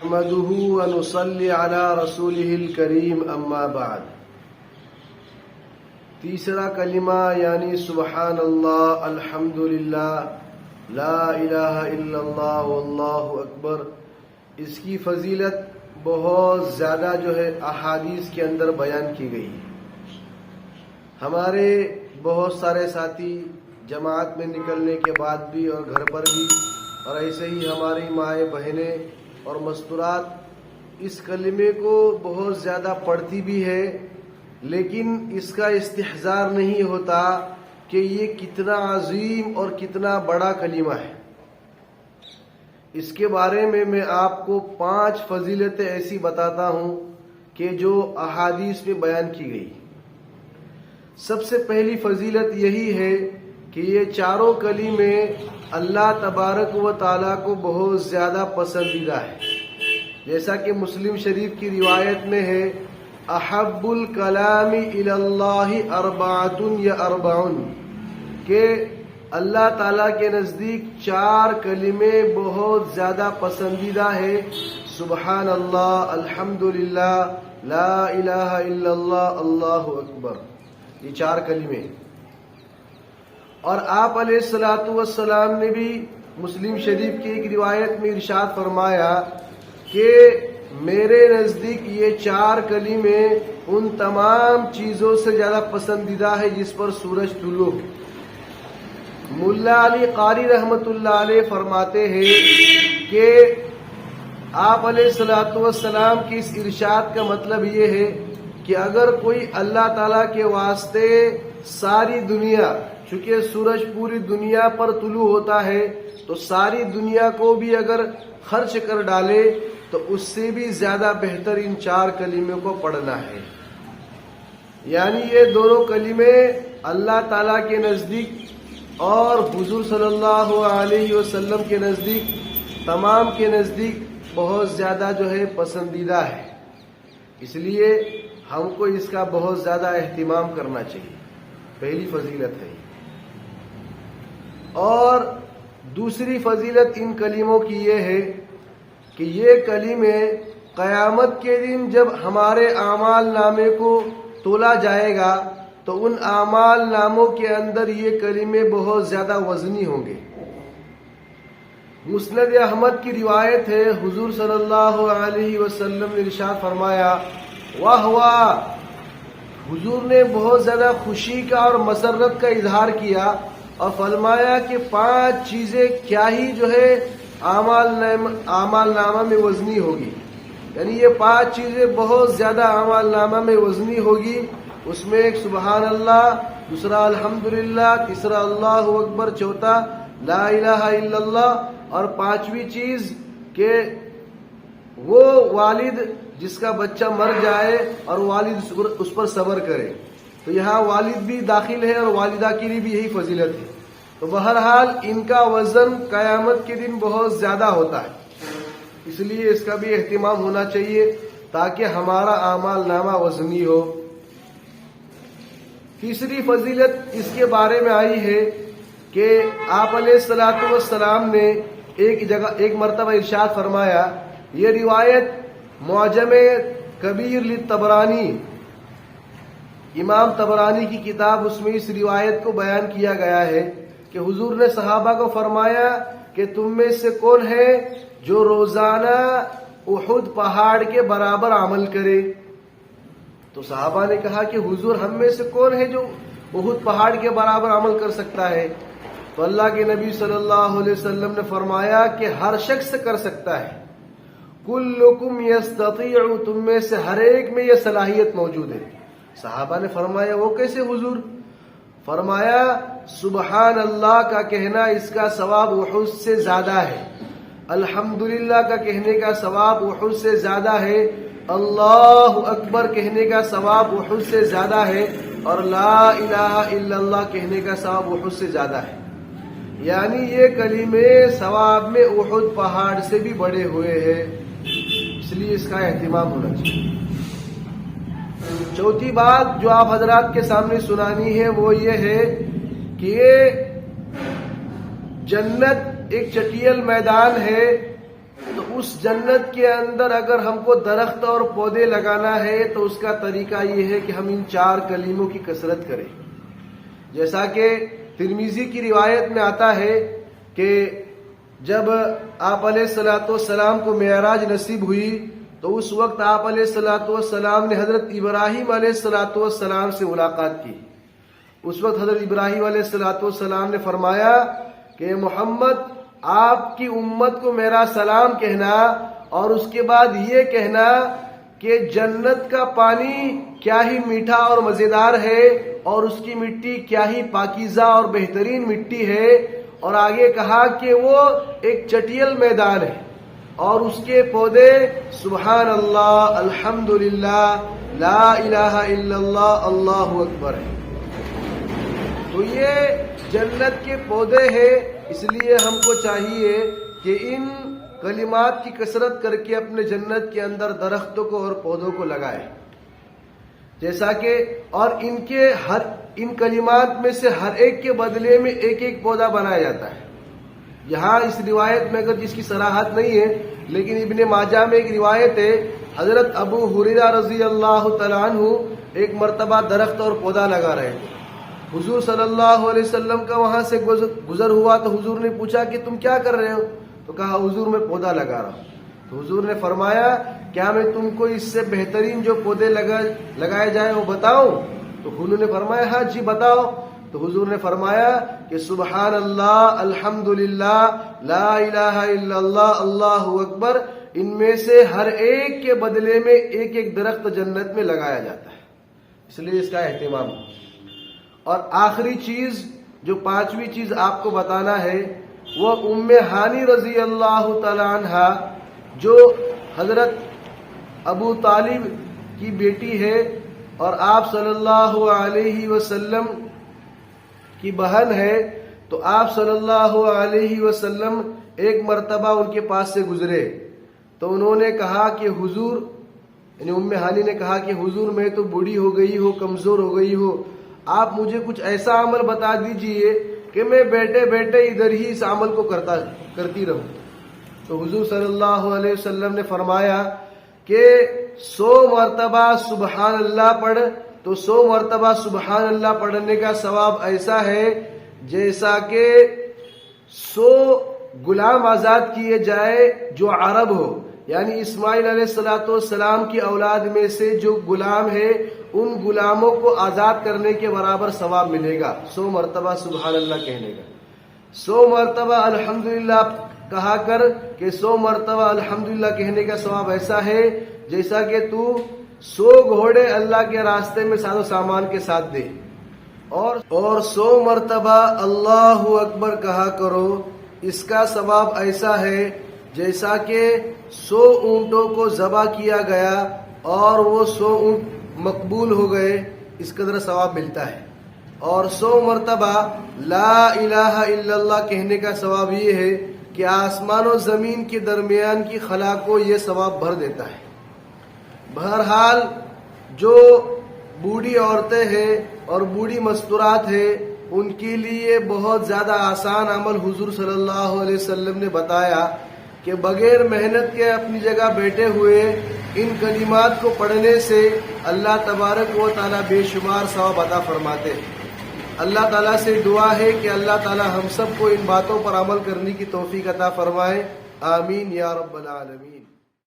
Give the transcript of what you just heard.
نحمده ونصلي على رسوله الكريم اما بعد. تیسرا کلمہ یعنی سبحان اللہ، الحمدللہ، لا الہ الا اللہ واللہ اکبر. اس کی فضیلت بہت زیادہ احادیث کے اندر بیان کی گئی. ہمارے بہت سارے ساتھی جماعت میں نکلنے کے بعد بھی اور گھر پر بھی، اور ایسے ہی ہماری مائیں بہنیں اور مستورات اس کلمے کو بہت زیادہ پڑھتی بھی ہے، لیکن اس کا استحضار نہیں ہوتا کہ یہ کتنا عظیم اور کتنا بڑا کلمہ ہے. اس کے بارے میں آپ کو 5 فضیلتیں ایسی بتاتا ہوں کہ جو احادیث میں بیان کی گئی. سب سے پہلی فضیلت یہی ہے کہ یہ چاروں کلمے اللہ تبارک و تعالیٰ کو بہت زیادہ پسندیدہ ہے. جیسا کہ مسلم شریف کی روایت میں ہے، احب الکلام الی اللہ اربعۃ یا اربعون، کہ اللہ تعالیٰ کے نزدیک 4 کلمے بہت زیادہ پسندیدہ ہے. سبحان اللہ، الحمدللہ، لا الہ الا اللہ، اللہ اکبر. یہ 4 کلمے. اور آپ علیہ الصلوۃ والسلام نے بھی مسلم شریف کی ایک روایت میں ارشاد فرمایا کہ میرے نزدیک یہ 4 کلمے ان تمام چیزوں سے زیادہ پسندیدہ ہے جس پر سورج طلوع. ملا علی قاری رحمت اللہ علیہ فرماتے ہیں کہ آپ علیہ الصلوۃ والسلام کی اس ارشاد کا مطلب یہ ہے کہ اگر کوئی اللہ تعالیٰ کے واسطے ساری دنیا، چونکہ سورج پوری دنیا پر طلوع ہوتا ہے، تو ساری دنیا کو بھی اگر خرچ کر ڈالے تو اس سے بھی زیادہ بہتر ان 4 کلموں کو پڑھنا ہے. یعنی یہ دونوں کلمے اللہ تعالیٰ کے نزدیک اور حضور صلی اللہ علیہ وسلم کے نزدیک، تمام کے نزدیک بہت زیادہ پسندیدہ ہے. اس لیے ہم کو اس کا بہت زیادہ اہتمام کرنا چاہیے. پہلی فضیلت ہے. اور دوسری فضیلت ان کلموں کی یہ ہے کہ یہ کلمے قیامت کے دن جب ہمارے اعمال نامے کو تولا جائے گا تو ان اعمال ناموں کے اندر یہ کلمے بہت زیادہ وزنی ہوں گے. مسند احمد کی روایت ہے، حضور صلی اللہ علیہ وسلم نے ارشاد فرمایا، واہ واہ. حضور نے بہت زیادہ خوشی کا اور مسرت کا اظہار کیا اور فرمایا کہ 5 چیزیں کیا ہی اعمال نامہ میں وزنی ہوگی. یعنی یہ 5 چیزیں بہت زیادہ اعمال نامہ میں وزنی ہوگی. اس میں ایک سبحان اللہ، دوسرا الحمدللہ، تیسرا اللہ اکبر، چوتھا لا الہ الا اللہ، اور 5ویں چیز کہ وہ والد جس کا بچہ مر جائے اور والد اس پر صبر کرے. تو یہاں والد بھی داخل ہے اور والدہ کے لیے بھی یہی فضیلت ہے. تو بہرحال ان کا وزن قیامت کے دن بہت زیادہ ہوتا ہے، اس لیے اس کا بھی اہتمام ہونا چاہیے تاکہ ہمارا اعمال نامہ وزنی ہو. تیسری فضیلت اس کے بارے میں آئی ہے کہ آپ علیہ الصلوۃ والسلام نے ایک مرتبہ ارشاد فرمایا. یہ روایت معجم کبیر للطبرانی، امام طبرانی کی کتاب، اس میں اس روایت کو بیان کیا گیا ہے کہ حضور نے صحابہ کو فرمایا کہ تم میں سے کون ہے جو روزانہ احد پہاڑ کے برابر عمل کرے. تو صحابہ نے کہا کہ حضور ہم میں سے کون ہے جو احد پہاڑ کے برابر عمل کر سکتا ہے؟ تو اللہ کے نبی صلی اللہ علیہ وسلم نے فرمایا کہ ہر شخص کر سکتا ہے. کلکم یستطیع، تم میں سے ہر ایک میں یہ صلاحیت موجود ہے. صحابہ نے فرمایا وہ کیسے حضور؟ فرمایا سبحان اللہ کا کہنا اس کا ثواب احد سے زیادہ ہے، الحمدللہ کا کہنے کا ثواب احد سے زیادہ ہے، اللہ اکبر کہنے کا ثواب احد سے زیادہ ہے، اور لا الہ الا اللہ کہنے کا ثواب احد سے زیادہ ہے. یعنی یہ کلمے ثواب میں احد پہاڑ سے بھی بڑے ہوئے ہیں. اس لیے اس کا اہتمام ہونا چاہیے. چوتھی بات جو آپ حضرات کے سامنے سنانی ہے وہ یہ ہے کہ یہ جنت ایک چٹیل میدان ہے، تو اس جنت کے اندر اگر ہم کو درخت اور پودے لگانا ہے تو اس کا طریقہ یہ ہے کہ ہم ان 4 کلموں کی کثرت کریں. جیسا کہ ترمذی کی روایت میں آتا ہے کہ جب آپ علیہ الصلوۃ والسلام کو معراج نصیب ہوئی تو اس وقت آپ علیہ الصلوۃ والسلام نے حضرت ابراہیم علیہ الصلوۃ والسلام سے ملاقات کی. اس وقت حضرت ابراہیم علیہ الصلوۃ والسلام نے فرمایا کہ محمد آپ کی امت کو میرا سلام کہنا اور اس کے بعد یہ کہنا کہ جنت کا پانی کیا ہی میٹھا اور مزیدار ہے اور اس کی مٹی کیا ہی پاکیزہ اور بہترین مٹی ہے. اور آگے کہا کہ وہ ایک چٹیل میدان ہے اور اس کے پودے سبحان اللہ الحمدللہ لا الہ الا اللہ اللہ اکبر ہے. تو یہ جنت کے پودے ہیں. اس لیے ہم کو چاہیے کہ ان کلمات کی کثرت کر کے اپنے جنت کے اندر درختوں کو اور پودوں کو لگائے. جیسا کہ اور ان کلمات میں سے ہر ایک کے بدلے میں ایک ایک پودا بنایا جاتا ہے. یہاں اس روایت میں اگر جس کی صراحت نہیں ہے لیکن ابن ماجہ میں ایک روایت ہے حضرت ابو ہریرہ رضی اللہ تعالیٰ عنہ ایک مرتبہ درخت اور پودا لگا رہے تھے. حضور صلی اللہ علیہ وسلم کا وہاں سے گزر ہوا تو حضور نے پوچھا کہ تم کیا کر رہے ہو؟ تو کہا حضور میں پودا لگا رہا ہوں. تو حضور نے فرمایا کیا میں تم کو اس سے بہترین جو پودے لگائے جائیں وہ بتاؤں؟ تو انہوں نے فرمایا ہاں جی بتاؤ. تو حضور نے فرمایا کہ سبحان اللہ الحمدللہ لا الہ الا اللہ اللہ اکبر ان میں سے ہر ایک کے بدلے میں ایک ایک درخت جنت میں لگایا جاتا ہے. اس لیے اس کا اہتمام. اور آخری چیز جو 5ویں چیز آپ کو بتانا ہے وہ ام ہانی رضی اللہ تعالی عنہ جو حضرت ابو طالب کی بیٹی ہے اور آپ صلی اللہ علیہ وسلم کی بہن ہے. تو آپ صلی اللہ علیہ وسلم ایک مرتبہ ان کے پاس سے گزرے تو انہوں نے کہا کہ حضور یعنی ام ہانی نے کہا کہ حضور میں تو بوڑھی ہو گئی ہو کمزور ہو گئی ہو آپ مجھے کچھ ایسا عمل بتا دیجئے کہ میں بیٹھے بیٹھے ادھر ہی اس عمل کو کرتی رہوں. تو حضور صلی اللہ علیہ وسلم نے فرمایا کہ 100 مرتبہ سبحان اللہ پڑھ. تو 100 مرتبہ سبحان اللہ پڑھنے کا ثواب ایسا ہے جیسا کہ 100 غلام آزاد کیے جائے جو عرب ہو. یعنی اسماعیل علیہ الصلوۃ والسلام کی اولاد میں سے جو غلام ہے ان غلاموں کو آزاد کرنے کے برابر ثواب ملے گا 100 مرتبہ سبحان اللہ کہنے کا. 100 مرتبہ الحمدللہ کہا کر کہ 100 مرتبہ الحمدللہ کہنے کا ثواب ایسا ہے جیسا کہ تو 100 گھوڑے اللہ کے راستے میں ساز و سامان کے ساتھ دے. اور 100 مرتبہ اللہ اکبر کہا کرو. اس کا ثواب ایسا ہے جیسا کہ 100 اونٹوں کو ذبح کیا گیا اور وہ 100 اونٹ مقبول ہو گئے اس قدر ثواب ملتا ہے. اور 100 مرتبہ لا الہ الا اللہ کہنے کا ثواب یہ ہے کہ آسمان و زمین کے درمیان کی خلا کو یہ ثواب بھر دیتا ہے. بہرحال جو بوڑھی عورتیں ہیں اور بوڑھی مستورات ہیں ان کے لیے بہت زیادہ آسان عمل حضور صلی اللہ علیہ وسلم نے بتایا کہ بغیر محنت کے اپنی جگہ بیٹھے ہوئے ان کلمات کو پڑھنے سے اللہ تبارک و تعالیٰ بے شمار ثواب عطا فرماتے ہیں. اللہ تعالیٰ سے دعا ہے کہ اللہ تعالیٰ ہم سب کو ان باتوں پر عمل کرنے کی توفیق عطا فرمائے. آمین یا رب العالمین.